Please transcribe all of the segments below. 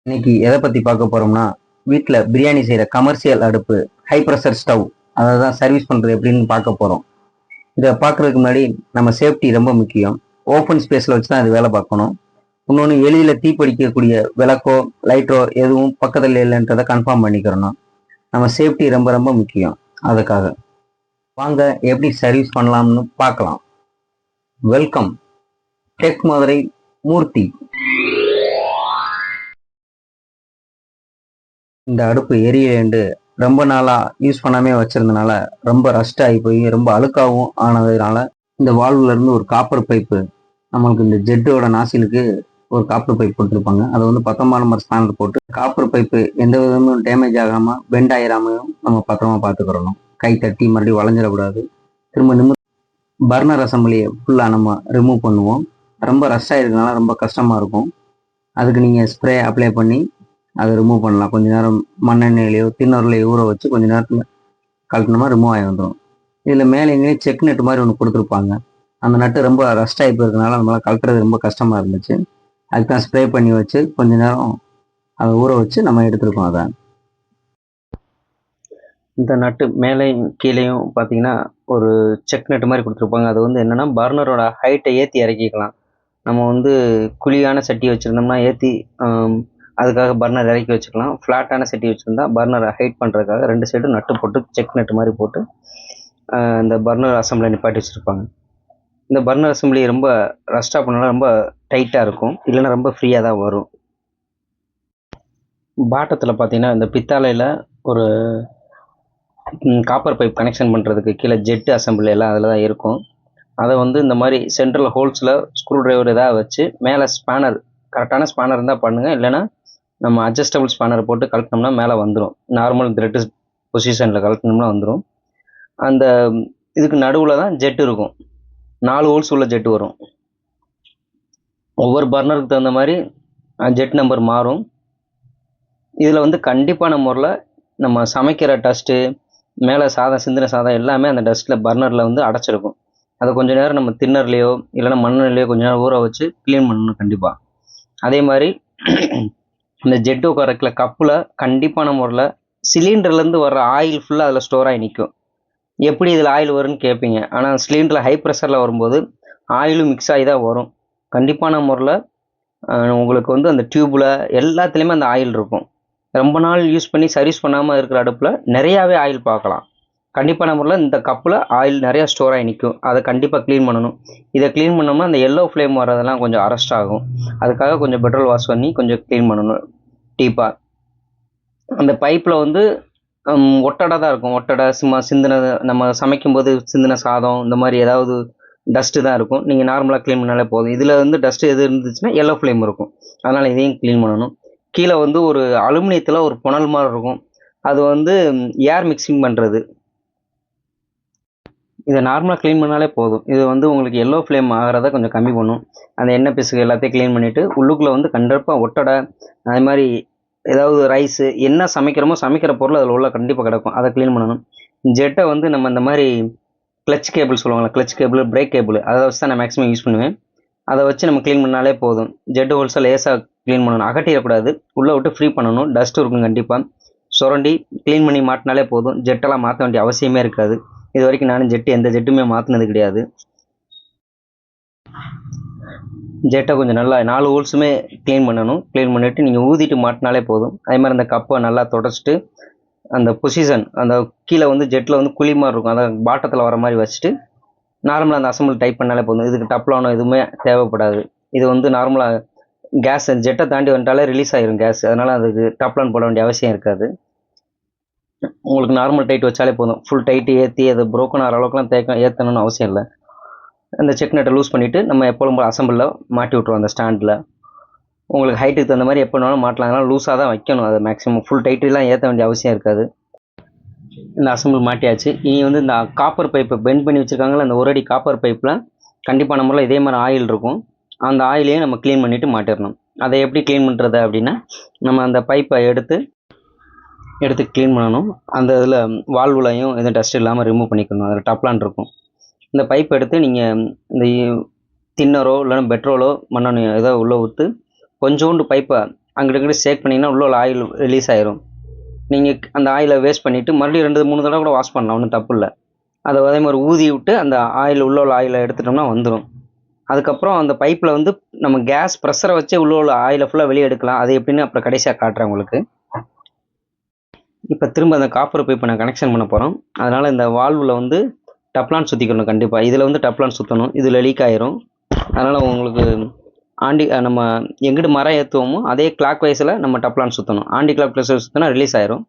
இன்னைக்கு எதை பத்தி பார்க்க போறோம்னா, வீட்ல பிரியாணி செய்யற கமர்ஷியல் அடுப்பு, ஹை பிரஷர் ஸ்டவ் அதை தான் சர்வீஸ் பண்றது எப்படின்னு பார்க்க போறோம். இதை பார்க்கறதுக்கு முன்னாடி நம்ம சேஃப்டி ரொம்ப முக்கியம். ஓப்பன் ஸ்பேஸ்ல வச்சு தான் இது வேலை பார்க்கணும். இன்னொன்று எளிதில் தீப்பிடிக்கக்கூடிய விளக்கோ லைட்டோ எதுவும் பக்கத்தில் இல்லைன்றதை கன்ஃபார்ம் பண்ணிக்கிறணும். நம்ம சேஃப்டி ரொம்ப ரொம்ப முக்கியம். அதுக்காக வாங்க எப்படி சர்வீஸ் பண்ணலாம்னு பார்க்கலாம். வெல்கம் டெக் மதுரை மூர்த்தி. இந்த அடுப்பு எரியலேண்டு ரொம்ப நாளா யூஸ் பண்ணாமே வச்சிருந்தனால ரொம்ப ரஸ்ட் ஆகி போய் ரொம்ப அழுக்காகவும் ஆனதுனால இந்த வால்வுல இருந்து ஒரு காப்பர் பைப்பு, நம்மளுக்கு இந்த ஜெட்டோட நாசிலுக்கு ஒரு காப்பர் பைப் கொடுத்துருப்பாங்க. அதை வந்து 19 நம்பர் ஸ்பேனர் போட்டு காப்பர் பைப்பு எந்த விதமும் டேமேஜ் ஆகாம பெண்ட் ஆயிராமையும் நம்ம பத்திரமா பார்த்துக்கிறணும். கை தட்டி மறுபடியும் வளைஞ்சிடக்கூடாது. திரும்ப பர்னர் அசம்பிளியை ஃபுல்லாக நம்ம ரிமூவ் பண்ணுவோம். ரொம்ப ரஷ் ஆகிருக்கனால ரொம்ப கஷ்டமாக இருக்கும். அதுக்கு நீங்கள் ஸ்ப்ரே அப்ளை பண்ணி அதை ரிமூவ் பண்ணலாம். கொஞ்ச நேரம் மண்ணெண்ணெயிலையோ தின்னூர்லையோ ஊற வச்சு கொஞ்ச நேரத்தில் கழட்டினோமா ரிமூவ் ஆகி வந்துடும். இதில் மேலே எங்கேயும் செக் நட்டு மாதிரி ஒன்று கொடுத்துருப்பாங்க. அந்த நட்டு ரொம்ப ரஸ்ட் ஆகி போயிருக்கனால நம்மளால் கழட்டுறது ரொம்ப கஷ்டமாக இருந்துச்சு. அதுக்கு தான் ஸ்ப்ரே பண்ணி வச்சு கொஞ்ச நேரம் அதை ஊற வச்சு நம்ம எடுத்துருக்கோம். அதை இந்த நட்டு மேலேயும் கீழேயும் பார்த்தீங்கன்னா ஒரு செக் நட்டு மாதிரி கொடுத்துருப்பாங்க. அது வந்து என்னென்னா பர்னரோட ஹைட்டை ஏற்றி இறக்கிக்கலாம். நம்ம வந்து குழியான சட்டி வச்சுருந்தோம்னா ஏற்றி அதுக்காக பர்னர் இறக்கி வச்சுக்கலாம். ஃப்ளாட்டான சட்டி வச்சுருந்தா பர்னரை ஹைட் பண்ணுறதுக்காக 2 சைடும் நட்டு போட்டு செக் நட்டு மாதிரி போட்டு இந்த பர்னர் அசம்பிளி நிப்பாட்டி வச்சுருப்பாங்க. இந்த பர்னர் அசம்பிளி ரொம்ப ரஸ்டாக பண்ணாலும் ரொம்ப டைட்டாக இருக்கும், இல்லைன்னா ரொம்ப ஃப்ரீயாக தான் வரும். பாட்டத்தில் பார்த்தீங்கன்னா இந்த பித்தாளையில் ஒரு காப்பர் பைப் கனெக்ஷன் பண்ணுறதுக்கு கீழே ஜெட்டு அசம்பிளி எல்லாம் அதில் தான் இருக்கும். அதை வந்து இந்த மாதிரி சென்ட்ரல் ஹோல்ஸில் ஸ்க்ரூ ட்ரைவர் ஏதாவது வச்சு மேலே ஸ்பேனர், கரெக்டான ஸ்பேனர் இருந்தால் பண்ணுங்கள், இல்லைன்னா நம்ம அட்ஜஸ்டபிள் ஸ்பேனரை போட்டு கழட்டினோம்னா மேலே வந்துடும். நார்மல் த்ரெட்டு பொசிஷனில் கழட்டினோம்னா வந்துடும். அந்த இதுக்கு நடுவில் தான் ஜெட்டு இருக்கும். 4 ஹோல்ஸ் உள்ள ஜெட்டு வரும். ஒவ்வொரு பர்னருக்கு தகுந்த மாதிரி ஜெட் நம்பர் மாறும். இதில் வந்து கண்டிப்பான முறையில் நம்ம சமைக்கிற டஸ்ட்டு, மேலே சாதம் சிந்தின சாதம் எல்லாமே அந்த டஸ்ட்டில் பர்னரில் வந்து அடைச்சிருக்கும். அதை கொஞ்சம் நேரம் நம்ம தின்னர்லேயோ இல்லைன்னா மண்ணெண்ணையிலையோ கொஞ்சம் நேரம் ஊற வச்சு க்ளீன் பண்ணணும் கண்டிப்பாக. அதே மாதிரி இந்த ஜெட்டு உட்காரக்கிற கப்பில் கண்டிப்பான முறையில் சிலிண்டர்லேருந்து வர்ற ஆயில் ஃபுல்லாக அதில் ஸ்டோர் ஆகி நிற்கும். எப்படி இதில் ஆயில் வரும்னு கேட்பீங்க. ஆனால் சிலிண்டரில் ஹை ப்ரெஷரில் வரும்போது ஆயிலும் மிக்ஸ் ஆகி தான் வரும். கண்டிப்பான முறையில் உங்களுக்கு வந்து அந்த டியூப்பில் எல்லாத்துலேயுமே அந்த ஆயில் இருக்கும். ரொம்ப நாள் யூஸ் பண்ணி சர்வீஸ் பண்ணாமல் இருக்கிற அடுப்பில் நிறையாவே ஆயில் பார்க்கலாம். கண்டிப்பான முறையில் இந்த கப்பில் ஆயில் நிறையா ஸ்டோர் ஆகி நிற்கும். அதை கண்டிப்பாக க்ளீன் பண்ணணும். இதை க்ளீன் பண்ணோம்னா அந்த எல்லோ ஃப்ளேம் வரதெல்லாம் கொஞ்சம் அரெஸ்ட் ஆகும். அதுக்காக கொஞ்சம் பெட்ரோல் வாஷ் பண்ணி கொஞ்சம் க்ளீன் பண்ணணும் டீப்பாக. அந்த பைப்பில் வந்து ஒட்டடை தான் இருக்கும். ஒட்டடை சும்மா சிந்தின, நம்ம சமைக்கும்போது சிந்தின சாதம் இந்த மாதிரி ஏதாவது டஸ்ட்டு தான் இருக்கும். நீங்கள் நார்மலாக க்ளீன் பண்ணாலே போதும். இதில் வந்து டஸ்ட்டு எது இருந்துச்சுன்னா எல்லோ ஃப்ளேம் இருக்கும். அதனால் இதையும் க்ளீன் பண்ணணும். கீழே வந்து ஒரு அலுமினியத்தில் ஒரு புனல் மாதிரி இருக்கும். அது வந்து ஏர் மிக்சிங் பண்ணுறது. இதை நார்மலாக க்ளீன் பண்ணாலே போதும். இது வந்து உங்களுக்கு எல்லோ ஃப்ளேம் ஆகிறத கொஞ்சம் கம்மி பண்ணும். அந்த எண்ணெய் பிசுக்கு எல்லாத்தையும் க்ளீன் பண்ணிவிட்டு உள்ளுக்குள்ளே வந்து கண்டிப்பாக ஒட்டடை, அது மாதிரி ஏதாவது ரைஸு என்ன சமைக்கிறோமோ சமைக்கிற பொருள் அதில் உள்ள கண்டிப்பாக கிடக்கும். அதை க்ளீன் பண்ணணும். ஜெட்டை வந்து நம்ம இந்த மாதிரி கிளச் கேபிள் சொல்லுவாங்களா, கிளச் கேபிள், பிரேக் கேபிள், அதை வச்சு தான் நான் மேக்ஸிமம் யூஸ் பண்ணுவேன். அதை வச்சு நம்ம க்ளீன் பண்ணாலே போதும். ஜெட்டு ஹோல்ஸை லேசாக க்ளீன் பண்ணணும், அகட்டிடக்கூடாது. உள்ளே விட்டு ஃப்ரீ பண்ணணும். டஸ்ட் இருக்கும் கண்டிப்பாக. சுரண்டி க்ளீன் பண்ணி மாட்டினாலே போதும். ஜெட்டெல்லாம் மாற்ற வேண்டிய அவசியமே இருக்காது. இது வரைக்கும் நானும் எந்த ஜெட்டுமே மாற்றினது கிடையாது. ஜெட்டை கொஞ்சம் நல்லா 4 ஹோல்ஸுமே க்ளீன் பண்ணணும். க்ளீன் பண்ணிவிட்டு நீங்கள் ஊதிட்டு மாட்டினாலே போதும். அதே மாதிரி அந்த கப்பை நல்லா தொடச்சிட்டு அந்த பொசிஷன், அந்த கீழே வந்து ஜெட்டில் வந்து குழி மாதிரி இருக்கும், அதை பாட்டத்தில் வர மாதிரி வச்சுட்டு நார்மலாக அந்த அசம்பிள் டைப் பண்ணாலே போதும். இதுக்கு டப்லானோ எதுவுமே தேவைப்படாது. இது வந்து நார்மலாக கேஸ் ஜெட்டை தாண்டி வந்துட்டாலே ரிலீஸ் ஆகிரும் கேஸ். அதனால் அதுக்கு டப்லான் போட வேண்டிய அவசியம் இருக்காது. உங்களுக்கு நார்மல் டைட் வச்சாலே போதும். ஃபுல் டைட்டு ஏற்றி அது ப்ரோக்கன் ஆகிற அளவுக்குலாம் ஏற்றணும்னு அவசியம் இல்லை. அந்த செக் நட்டை லூஸ் பண்ணிவிட்டு நம்ம எப்போதும் அசம்பிளில் மாட்டி விட்ருவோம். அந்த ஸ்டாண்டில் உங்களுக்கு ஹைட்டுக்கு தகுந்த மாதிரி எப்போ வேணாலும் மாட்டலாம். அதனால் லூஸாக தான் வைக்கணும். அது மேக்ஸிமம் ஃபுல் டைட்டுலாம் ஏற்ற வேண்டிய அவசியம் இருக்காது. இந்த அசம்பிள் மாட்டியாச்சு. இனி வந்து இந்த காப்பர் பைப்பை பெண்ட் பண்ணி வச்சுருக்காங்களா, அந்த ஒரு அடி காப்பர் பைப்பில் கண்டிப்பாக நம்மளால் இதே மாதிரி ஆயில் இருக்கும். அந்த ஆயிலையும் நம்ம க்ளீன் பண்ணிவிட்டு மாட்டிடணும். அதை எப்படி க்ளீன் பண்ணுறது அப்படின்னா, நம்ம அந்த பைப்பை எடுத்து க்ளீன் பண்ணணும். அந்த இதில் வால்வுலையும் எதுவும் டஸ்ட் இல்லாமல் ரிமூவ் பண்ணிக்கணும். அதில் டப்லான் இருக்கும். இந்த பைப் எடுத்து நீங்கள் இந்த தின்னரோ இல்லைன்னா பெட்ரோலோ மண்ணெண்ணெயோ ஏதோ உள்ளே ஊற்று கொஞ்சோண்டு பைப்பை அங்கிட்டு இங்கிட்டு ஷேக் பண்ணிங்கன்னா உள்ள ஆயில் ரிலீஸ் ஆயிரும். நீங்கள் அந்த ஆயிலை வேஸ்ட் பண்ணிவிட்டு மறுபடியும் 2-3 தடவை கூட வாஷ் பண்ணலாம், ஒன்றும் தப்பு இல்லை. அதை அதே மாதிரி ஊதி விட்டு அந்த உள்ள ஆயிலை எடுத்துட்டோம்னா வந்துடும். அதுக்கப்புறம் அந்த பைப்பில் வந்து நம்ம கேஸ் ப்ரெஷரை வச்சு உள்ள ஆயிலை ஃபுல்லாக வெளியே எடுக்கலாம். அது எப்படின்னு அப்புறம் கடைசியாக காட்டுறேன் உங்களுக்கு. இப்போ திரும்ப அந்த காப்பர் பைப்பை நான் கனெக்ஷன் பண்ண போகிறோம். அதனால் இந்த வால்வில் வந்து டப்ளான் சுற்றிக்கணும் கண்டிப்பாக. இதில் வந்து டப்ளான் சுற்றணும், இதில் லீக் ஆயிரும். அதனால் உங்களுக்கு நம்ம எங்கிட்டு மரம் ஏற்றுவோமோ அதே கிளாக் வைஸில் நம்ம டப்ளான் சுற்றணும். கிளாக் வைஸில் சுற்றினா ரிலீஸ் ஆயிரும்.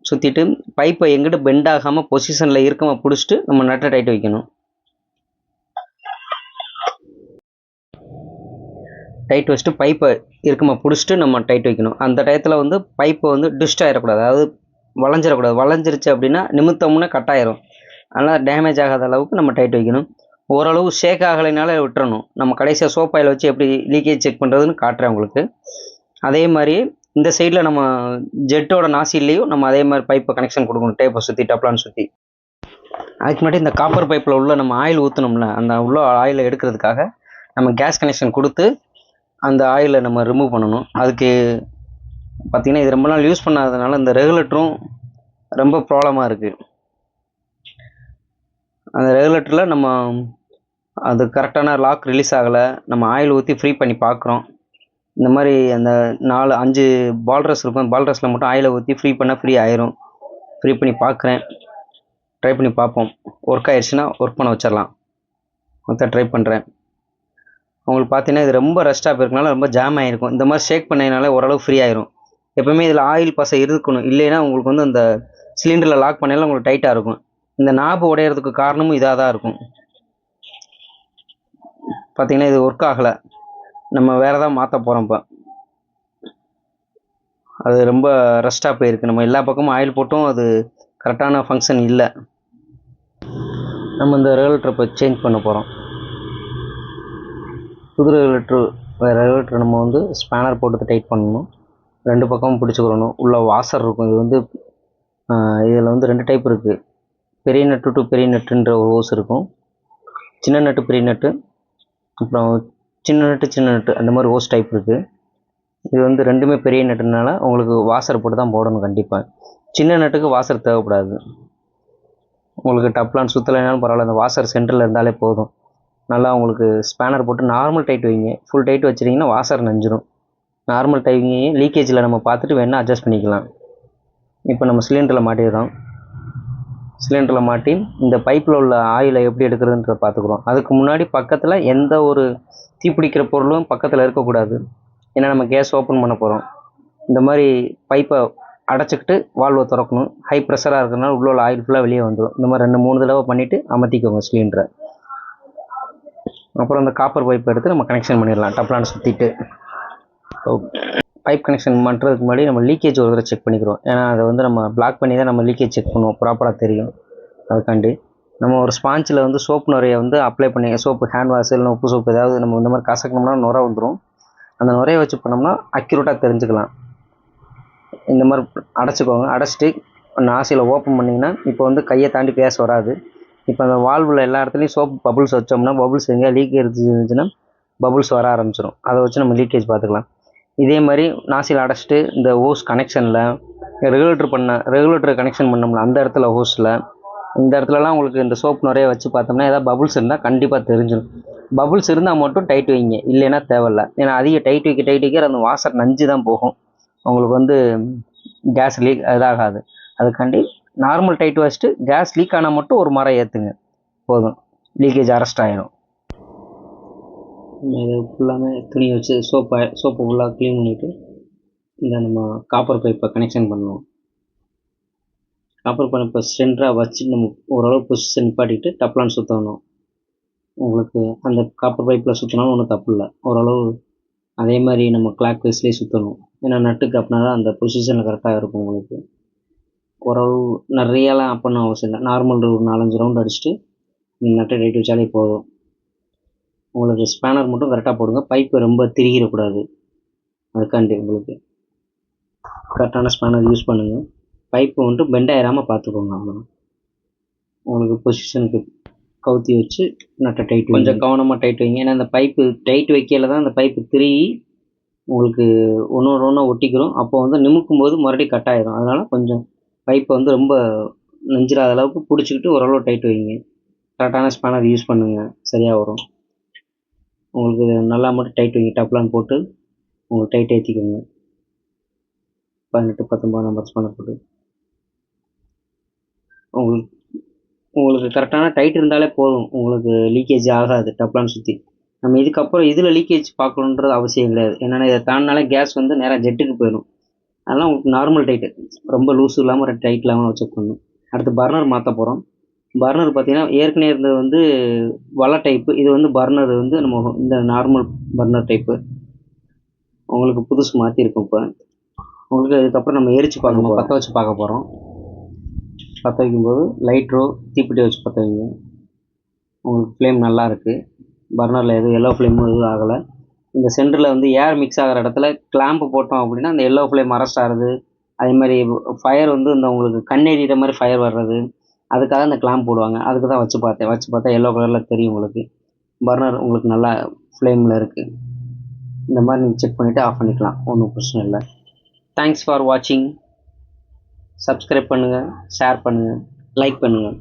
சுற்றிட்டு பைப்பை எங்கிட்ட பெண்ட் ஆகாமல் பொசிஷனில் இருக்கமாக பிடிச்சிட்டு நம்ம நட்டை டைட் வைக்கணும். டைட் வச்சுட்டு பைப்பை இருக்கமாக பிடிச்சிட்டு நம்ம டைட் வைக்கணும். அந்த டயத்தில் வந்து பைப்பை வந்து டிஸ்ட் ஆகிடக்கூடாது, அதாவது வளைஞ்சிடக்கூடாது. வளைஞ்சிருச்சு அப்படின்னா நிமித்தம்னா கட் ஆயிரும். அதனால் டேமேஜ் ஆகாத அளவுக்கு நம்ம டைட் வைக்கணும். ஓரளவு ஷேக் ஆகலைனால விட்டுறணும். நம்ம கடைசியாக சோப் ஆயில் வச்சு எப்படி லீக்கேஜ் செக் பண்ணுறதுன்னு காட்டுறேன் உங்களுக்கு. அதே மாதிரி இந்த சைடில் நம்ம ஜெட்டோட நாசிலையும் நம்ம அதே மாதிரி பைப்பை கனெக்ஷன் கொடுக்கணும், டேப்பை சுற்றி டப்ளான் சுற்றி. அதுக்கு முன்னாடி இந்த காப்பர் பைப்பில் உள்ள நம்ம ஆயில் ஊற்றணும்ல, அந்த உள்ள ஆயிலை எடுக்கிறதுக்காக நம்ம கேஸ் கனெக்ஷன் கொடுத்து அந்த ஆயிலை நம்ம ரிமூவ் பண்ணணும். அதுக்கு பார்த்திங்கன்னா இது ரொம்ப நாள் யூஸ் பண்ணாததுனால இந்த ரெகுலேட்டரும் ரொம்ப ப்ராப்ளமாக இருக்குது. அந்த ரெகுலேட்டரில் நம்ம அது கரெக்டான லாக் ரிலீஸ் ஆகலை. நம்ம ஆயில் ஊற்றி ஃப்ரீ பண்ணி பார்க்குறோம். இந்த மாதிரி அந்த 4-5 பால்ரஸ் இருக்கும், பால்ரஸில் மட்டும் ஆயிலை ஊற்றி ஃப்ரீ பண்ணால் ஃப்ரீ ஆயிரும். ஃப்ரீ பண்ணி பார்க்குறேன், ட்ரை பண்ணி பார்ப்போம். ஒர்க் ஆயிடுச்சுன்னா ஒர்க் பண்ண வச்சிடலாம். மொத்தம் ட்ரை பண்ணுறேன். உங்களுக்கு பார்த்தீங்கன்னா இது ரொம்ப ரஸ்ட்டாக போயிருக்கனால ரொம்ப ஜாம் ஆகிருக்கும். இந்த மாதிரி ஷேக் பண்ணதுனால ஓரளவு ஃப்ரீ ஆயிரும். எப்போவுமே இதில் ஆயில் பசை இருக்கணும், இல்லைன்னா உங்களுக்கு வந்து அந்த சிலிண்டரில் லாக் பண்ணாலும் உங்களுக்கு டைட்டாக இருக்கும். இந்த நாபு உடையிறதுக்கு காரணமும் இதாக தான் இருக்கும். பார்த்தீங்கன்னா இது ஒர்க் ஆகலை, நம்ம வேறு ஏதாவது மாற்ற போகிறோம். இப்போ அது ரொம்ப ரஸ்ட்டாக போயிருக்கு. நம்ம எல்லா பக்கமும் ஆயில் போட்டும் அது கரெக்டான ஃபங்க்ஷன் இல்லை. நம்ம இந்த ரெகுலேட்டரை இப்போ சேஞ்ச் பண்ண போகிறோம். புது ரெகுலேட்டர் நம்ம வந்து ஸ்பேனர் போட்டு டைட் பண்ணணும். 2 பக்கமும் பிடிச்சிக்கிறணும். உள்ள வாசர் இருக்கும். இது வந்து இதில் வந்து 2 டைப் இருக்குது. பெரிய நட்டு டு பெரிய நட்டுன்ற ஒரு ஹோஸ் இருக்கும், சின்ன நட்டு பெரிய நட்டு, அப்புறம் சின்ன நட்டு அந்த மாதிரி ஹோஸ் டைப் இருக்குது. இது வந்து 2மே பெரிய நட்டுனால உங்களுக்கு வாசர் போட்டு தான் போடணும் கண்டிப்பாக. சின்ன நட்டுக்கு வாசர் தேவைப்படாது. உங்களுக்கு டப்ளான் சுற்றலைனாலும் பரவாயில்ல, அந்த வாசர் சென்டரில் இருந்தாலே போதும். நல்லா உங்களுக்கு ஸ்பேனர் போட்டு நார்மல் டைட் வைங்க. ஃபுல் டைட் வச்சிட்டிங்கன்னா வாசர் நஞ்சிடும். நார்மல் டைட்டையும் லீக்கேஜில் நம்ம பார்த்துட்டு வேணால் அட்ஜஸ்ட் பண்ணிக்கலாம். இப்போ நம்ம சிலிண்டரில் மாட்டிடுறோம். சிலிண்டரில் மாட்டி இந்த பைப்பில் உள்ள ஆயிலை எப்படி எடுக்கிறதுன்ற பார்த்துக்குறோம். அதுக்கு முன்னாடி பக்கத்தில் எந்த ஒரு தீப்பிடிக்கிற பொருளும் பக்கத்தில் இருக்கக்கூடாது. ஏன்னா நம்ம கேஸ் ஓப்பன் பண்ண போகிறோம். இந்த மாதிரி பைப்பை அடைச்சிக்கிட்டு வால்வை திறக்கணும். ஹை ப்ரெஷராக இருக்கிறதுனால உள்ள ஆயில் ஃபுல்லாக வெளியே வந்துடும். இந்த மாதிரி 2-3 தடவை பண்ணிவிட்டு அமர்த்திக்கோங்க சிலிண்டரை. அப்புறம் அந்த காப்பர் பைப்பை எடுத்து நம்ம கனெக்ஷன் பண்ணிடலாம், டப்ளான் சுற்றிட்டு. பைப் கனெக்ஷன் பண்ணுறதுக்கு முன்னாடி நம்ம லீக்கேஜ் ஒரு தடவை செக் பண்ணிக்கிறோம். ஏன்னா அதை வந்து நம்ம பிளாக் பண்ணி தான் நம்ம லீக்கேஜ் செக் பண்ணுவோம், ப்ராப்பராக தெரியும். அதுக்காண்டி நம்ம ஒரு ஸ்பாஞ்சில் வந்து சோப்பு நுரையை வந்து அப்ளை பண்ணி, சோப்பு ஹேண்ட் வாஷ் இல்லைன்னா உப்பு சோப்பு ஏதாவது நம்ம இந்த மாதிரி கசக்கணும்னா நுரை வந்துடும். அந்த நுரையை வச்சு பண்ணோம்னா அக்யூரேட்டாக தெரிஞ்சுக்கலாம். இந்த மாதிரி அடைச்சிக்கோங்க. அடைச்சிட்டு நாசியில் ஓப்பன் பண்ணிங்கன்னா இப்போ வந்து கையை தாண்டி கேஸ் வராது. இப்போ அந்த வால்வில் எல்லா இடத்துலையும் சோப்பு பபுள்ஸ் வச்சோம்னா பபுள்ஸ் எங்கேயா லீக்கேஜ் இருந்துச்சுன்னா பபுள்ஸ் வர ஆரம்பிச்சிடும். அதை வச்சு நம்ம லீக்கேஜ் பார்த்துக்கலாம். இதே மாதிரி நாசியில் அடைச்சிட்டு இந்த ஹோஸ் கனெக்ஷனில் ரெகுலேட்டர் கனெக்ஷன் பண்ணோம்ல அந்த இடத்துல ஹோஸில் இந்த இடத்துலலாம் உங்களுக்கு இந்த சோப் நிறைய வச்சு பார்த்தோம்னா ஏதாவது பபுள்ஸ் இருந்தால் கண்டிப்பாக தெரிஞ்சிடும். பபுள்ஸ் இருந்தால் மட்டும் டைட் வைங்க, இல்லைன்னா தேவையில்லை. ஏன்னா அதிக டைட் வைக்க அந்த வாசர் நஞ்சு தான் போகும். உங்களுக்கு வந்து கேஸ் லீக் இதாகாது. அதுக்காண்டி நார்மல் டைட் வச்சுட்டு கேஸ் லீக் ஆனால் மட்டும் ஒரு மரம் ஏற்றுங்க, போதும். லீக்கேஜ் அரெஸ்ட் ஆகிடும். இது ஃபுல்லாமே துணி வச்சு சோப்பை ஃபுல்லாக க்ளீன் பண்ணிவிட்டு இந்த நம்ம காப்பர் பைப்பை கனெக்ஷன் பண்ணுவோம். காப்பர் பைப்பை சென்டராக வச்சு நம்ம ஓரளவு பொசிஷன் நிப்பாட்டிட்டு டப்ளான் சுற்றணும். உங்களுக்கு அந்த காப்பர் பைப்பில் சுற்றினாலும் ஒன்றும் தப்பு இல்லை. ஓரளவு அதே மாதிரி நம்ம கிளாக் வைஸ்லேயே சுற்றணும். ஏன்னா நட்டுக்கு அப்படின்னா தான் அந்த பொசிஷனில் கரெக்டாக இருக்கும். உங்களுக்கு ஓரளவு நிறையாலாம் பண்ண அவசியம் இல்லை. நார்மல் ஒரு 4-5 ரவுண்ட் அடிச்சுட்டு நீங்கள் நட்டை டைட் வச்சாலே போதும். உங்களுக்கு ஸ்பேனர் மட்டும் கரெக்டாக போடுங்க, பைப்பு ரொம்ப திரிகிடக்கூடாது. அதுக்காண்டி உங்களுக்கு கரெக்டான ஸ்பேனர் யூஸ் பண்ணுங்கள். பைப்பு வந்துட்டு பெண்ட் ஆயிடாமல் பார்த்துக்கோங்க. அவ்வளோதான். உங்களுக்கு பொசிஷனுக்கு கவுத்தி வச்சு நட்டை டைட் கொஞ்சம் கவனமாக டைட் வைங்க. ஏன்னா அந்த பைப்பு டைட் வைக்கல தான் அந்த பைப்பு திரிகி உங்களுக்கு ஒன்று ஒட்டிக்கிறோம். அப்போ வந்து நிமிக்கும் போது மறுபடியும் கட் ஆயிரும். அதனால் கொஞ்சம் பைப்பை வந்து ரொம்ப நெஞ்சிராத அளவுக்கு பிடிச்சிக்கிட்டு ஓரளவு டைட் வைங்க. கரெக்டான ஸ்பேனர் யூஸ் பண்ணுங்கள், சரியாக வரும். உங்களுக்கு நல்லா மட்டும் டைட் வைங்க. டப்லான் போட்டு உங்களுக்கு டைட் ஏற்றிக்கோங்க. 18, 19 நம்பர் ஸ்பேனர் போட்டு உங்களுக்கு உங்களுக்கு கரெக்டான டைட் இருந்தாலே போதும். உங்களுக்கு லீக்கேஜ் ஆகாது டப்லான் சுற்றி. நம்ம இதுக்கப்புறம் இதில் லீக்கேஜ் பார்க்கணுன்றது அவசியம் கிடையாது. என்னென்னா இதை தாண்டினாலே கேஸ் வந்து நேராக ஜெட்டுக்கு போயிடும். அதெல்லாம் உங்களுக்கு நார்மல் டைட்டு, ரொம்ப லூஸ் இல்லாமல் டைட் இல்லாமல் செக் பண்ணணும். அடுத்து பர்னர் மாற்ற போகிறோம். பர்னர் பார்த்தீங்கன்னா ஏற்கனவே இருந்தது வந்து வலை டைப்பு. இது வந்து பர்னர் வந்து நம்ம இந்த நார்மல் பர்னர் டைப்பு. உங்களுக்கு புதுசு மாற்றிருக்கும். இப்போ உங்களுக்கு அதுக்கப்புறம் நம்ம எரிச்சு பார்க்கணும், பற்ற வச்சு பார்க்க போகிறோம். பற்ற வைக்கும்போது லைட்ரோ தீப்பெட்டி வச்சு பற்ற வைங்க. உங்களுக்கு ஃப்ளேம் நல்லா இருக்குது. பர்னரில் எதுவும் எல்லோ ஃப்ளேமும் எதுவும் ஆகலை. இந்த சென்டரில் வந்து ஏர் மிக்ஸ் ஆகிற இடத்துல கிளாம்பு போட்டோம் அப்படின்னா அந்த எல்லோ ஃப்ளேம் அரெஸ்ட் ஆகுது. அதே மாதிரி ஃபயர் வந்து இந்த உங்களுக்கு கண்ணெறிகிற மாதிரி ஃபயர் வர்றது, அதுக்காக இந்த கிளாம்ப் போடுவாங்க. அதுக்கு தான் வச்சு பார்த்தா எல்லோ கலரில் தெரியும் உங்களுக்கு. பர்னர் உங்களுக்கு நல்லா ஃப்ளேமில் இருக்குது. இந்த மாதிரி நீங்கள் செக் பண்ணிவிட்டு ஆஃப் பண்ணிக்கலாம், ஒன்றும் பிரச்சனை இல்லை. தேங்க்ஸ் ஃபார் வாட்சிங். சப்ஸ்கிரைப் பண்ணுங்கள், ஷேர் பண்ணுங்கள், லைக் பண்ணுங்கள்.